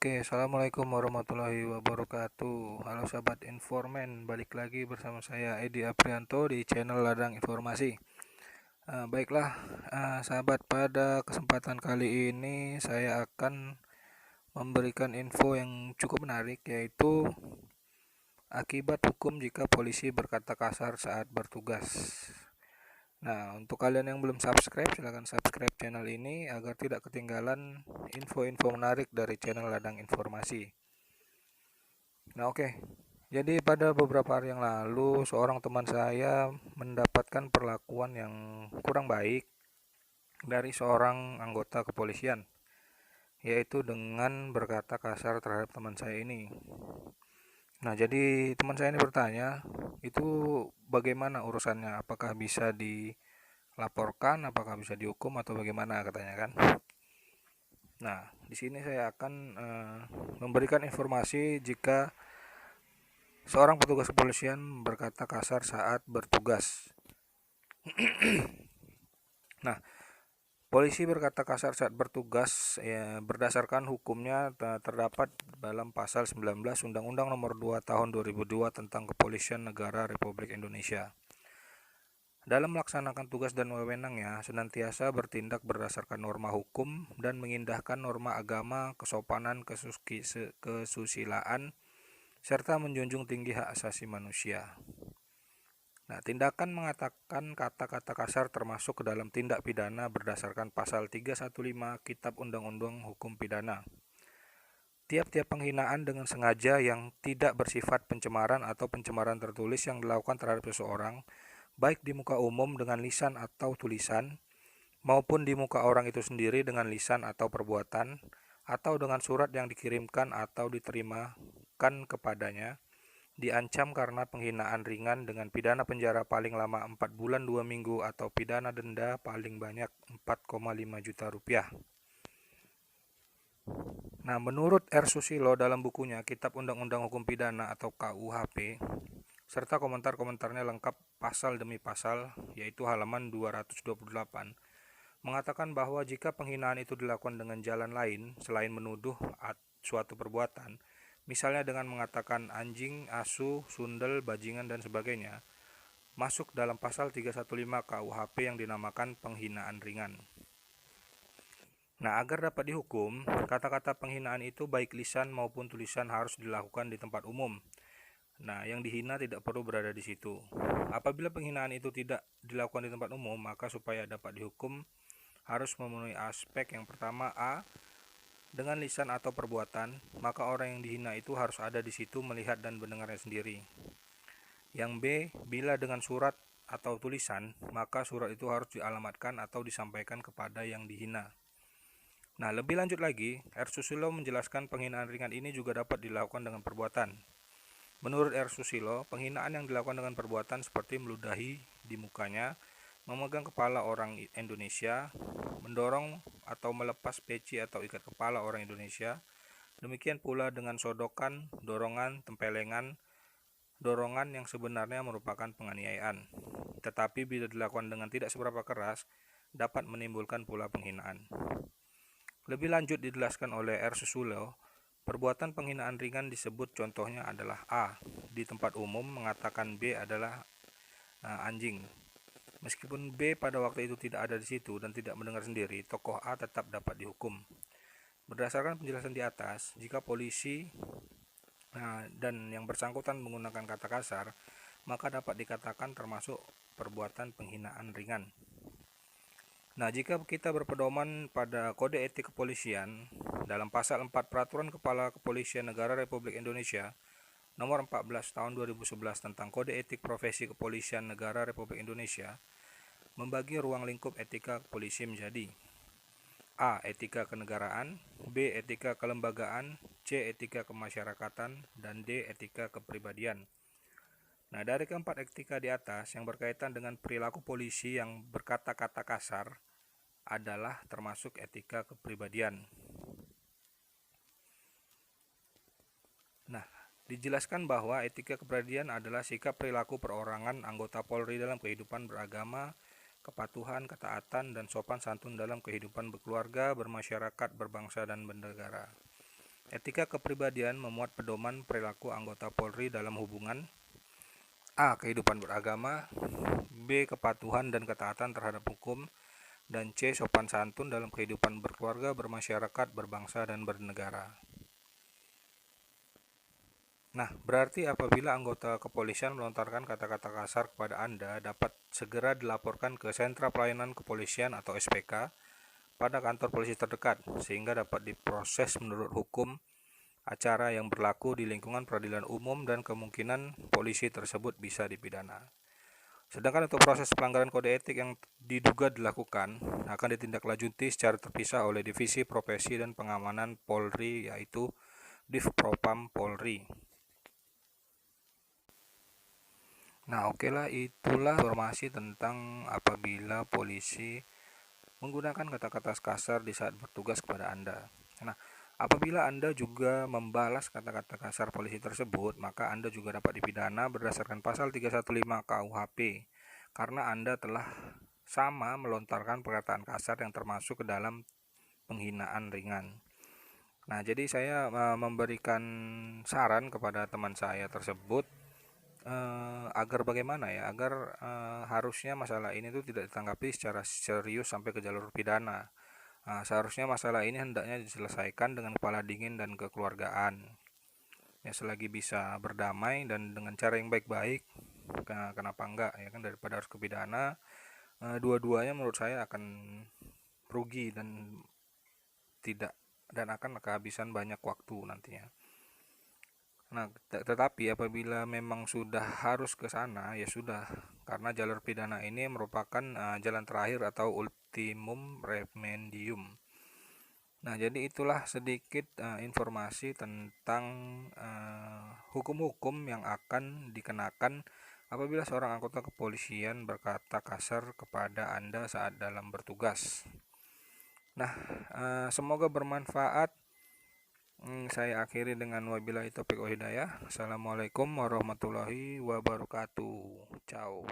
Oke, assalamualaikum warahmatullahi wabarakatuh. Halo sahabat informan, balik lagi bersama saya Edi Aprianto di channel Ladang Informasi. Baiklah, sahabat, pada kesempatan kali ini saya akan memberikan info yang cukup menarik, yaitu akibat hukum jika polisi berkata kasar saat bertugas. Nah, untuk kalian yang belum subscribe, silahkan subscribe channel ini agar tidak ketinggalan info-info menarik dari channel Ladang Informasi. Nah, oke. Jadi pada beberapa hari yang lalu, seorang teman saya mendapatkan perlakuan yang kurang baik dari seorang anggota kepolisian, yaitu dengan berkata kasar terhadap teman saya ini. Nah, jadi teman saya ini bertanya, itu bagaimana urusannya? Apakah bisa dilaporkan, apakah bisa dihukum atau bagaimana katanya kan? Nah, di sini saya akan memberikan informasi jika seorang petugas kepolisian berkata kasar saat bertugas. Nah, polisi berkata kasar saat bertugas ya, berdasarkan hukumnya terdapat dalam pasal 19 Undang-Undang Nomor 2 Tahun 2002 tentang Kepolisian Negara Republik Indonesia. Dalam melaksanakan tugas dan wewenangnya, senantiasa bertindak berdasarkan norma hukum dan mengindahkan norma agama, kesopanan, kesusilaan, serta menjunjung tinggi hak asasi manusia. Nah, tindakan mengatakan kata-kata kasar termasuk ke dalam tindak pidana berdasarkan pasal 315 Kitab Undang-Undang Hukum Pidana. Tiap-tiap penghinaan dengan sengaja yang tidak bersifat pencemaran atau pencemaran tertulis yang dilakukan terhadap seseorang, baik di muka umum dengan lisan atau tulisan, maupun di muka orang itu sendiri dengan lisan atau perbuatan, atau dengan surat yang dikirimkan atau diterimakan kepadanya, diancam karena penghinaan ringan dengan pidana penjara paling lama 4 bulan 2 minggu atau pidana denda paling banyak 4,5 juta rupiah. Nah, menurut R. Susilo dalam bukunya Kitab Undang-Undang Hukum Pidana atau KUHP, serta komentar-komentarnya lengkap pasal demi pasal, yaitu halaman 228, mengatakan bahwa jika penghinaan itu dilakukan dengan jalan lain selain menuduh suatu perbuatan, misalnya dengan mengatakan anjing, asu, sundel, bajingan, dan sebagainya, masuk dalam pasal 315 KUHP yang dinamakan penghinaan ringan. Nah, agar dapat dihukum, kata-kata penghinaan itu baik lisan maupun tulisan harus dilakukan di tempat umum. Nah, yang dihina tidak perlu berada di situ. Apabila penghinaan itu tidak dilakukan di tempat umum, maka supaya dapat dihukum harus memenuhi aspek yang pertama, A, dengan lisan atau perbuatan, maka orang yang dihina itu harus ada di situ melihat dan mendengarnya sendiri. Yang B, bila dengan surat atau tulisan, maka surat itu harus dialamatkan atau disampaikan kepada yang dihina. Nah, lebih lanjut lagi, R. Susilo menjelaskan penghinaan ringan ini juga dapat dilakukan dengan perbuatan. Menurut R. Susilo, penghinaan yang dilakukan dengan perbuatan seperti meludahi di mukanya, memegang kepala orang Indonesia, mendorong atau melepas peci atau ikat kepala orang Indonesia, demikian pula dengan sodokan, dorongan, tempelengan, dorongan yang sebenarnya merupakan penganiayaan. Tetapi bila dilakukan dengan tidak seberapa keras, dapat menimbulkan pula penghinaan. Lebih lanjut dijelaskan oleh R. Susilo, perbuatan penghinaan ringan disebut contohnya adalah A, di tempat umum mengatakan B adalah anjing. Meskipun B pada waktu itu tidak ada di situ dan tidak mendengar sendiri, tokoh A tetap dapat dihukum. Berdasarkan penjelasan di atas, jika polisi dan yang bersangkutan menggunakan kata kasar, maka dapat dikatakan termasuk perbuatan penghinaan ringan. Nah, jika kita berpedoman pada Kode Etik Kepolisian dalam pasal 4 Peraturan Kepala Kepolisian Negara Republik Indonesia Nomor 14 Tahun 2011 tentang Kode Etik Profesi Kepolisian Negara Republik Indonesia, membagi ruang lingkup etika polisi menjadi A. Etika kenegaraan, B. Etika kelembagaan, C. Etika kemasyarakatan, dan D. Etika kepribadian. Nah, dari keempat etika di atas yang berkaitan dengan perilaku polisi yang berkata-kata kasar adalah termasuk etika kepribadian. Nah, dijelaskan bahwa etika kepribadian adalah sikap perilaku perorangan anggota Polri dalam kehidupan beragama, kepatuhan, ketaatan, dan sopan santun dalam kehidupan berkeluarga, bermasyarakat, berbangsa, dan bernegara. Etika kepribadian memuat pedoman perilaku anggota Polri dalam hubungan A. Kehidupan beragama, B. Kepatuhan dan ketaatan terhadap hukum, dan C. Sopan santun dalam kehidupan berkeluarga, bermasyarakat, berbangsa, dan bernegara. Nah, berarti apabila anggota kepolisian melontarkan kata-kata kasar kepada Anda, dapat segera dilaporkan ke Sentra Pelayanan Kepolisian atau SPK pada kantor polisi terdekat, sehingga dapat diproses menurut hukum acara yang berlaku di lingkungan peradilan umum dan kemungkinan polisi tersebut bisa dipidana. Sedangkan untuk proses pelanggaran kode etik yang diduga dilakukan akan ditindaklanjuti secara terpisah oleh Divisi Profesi dan Pengamanan Polri, yaitu Divpropam Polri. Nah, oke lah, itulah informasi tentang apabila polisi menggunakan kata-kata kasar di saat bertugas kepada Anda. Nah, apabila Anda juga membalas kata-kata kasar polisi tersebut, maka Anda juga dapat dipidana berdasarkan pasal 315 KUHP karena Anda telah sama melontarkan perkataan kasar yang termasuk ke dalam penghinaan ringan. Nah, jadi saya memberikan saran kepada teman saya tersebut agar bagaimana ya, agar harusnya masalah ini tuh tidak ditanggapi secara serius sampai ke jalur pidana. Seharusnya masalah ini hendaknya diselesaikan dengan kepala dingin dan kekeluargaan. Ya, selagi bisa berdamai dan dengan cara yang baik-baik, kenapa enggak ya kan, daripada harus ke pidana. Dua-duanya menurut saya akan rugi dan akan kehabisan banyak waktu nantinya. Nah, tetapi apabila memang sudah harus ke sana, ya sudah, karena jalur pidana ini merupakan jalan terakhir atau ultimum remedium. Nah, jadi itulah sedikit informasi tentang hukum-hukum yang akan dikenakan apabila seorang anggota kepolisian berkata kasar kepada Anda saat dalam bertugas. Nah, semoga bermanfaat. Saya akhiri dengan wabillahi taufiq wal hidayah. Assalamualaikum warahmatullahi wabarakatuh. Ciao.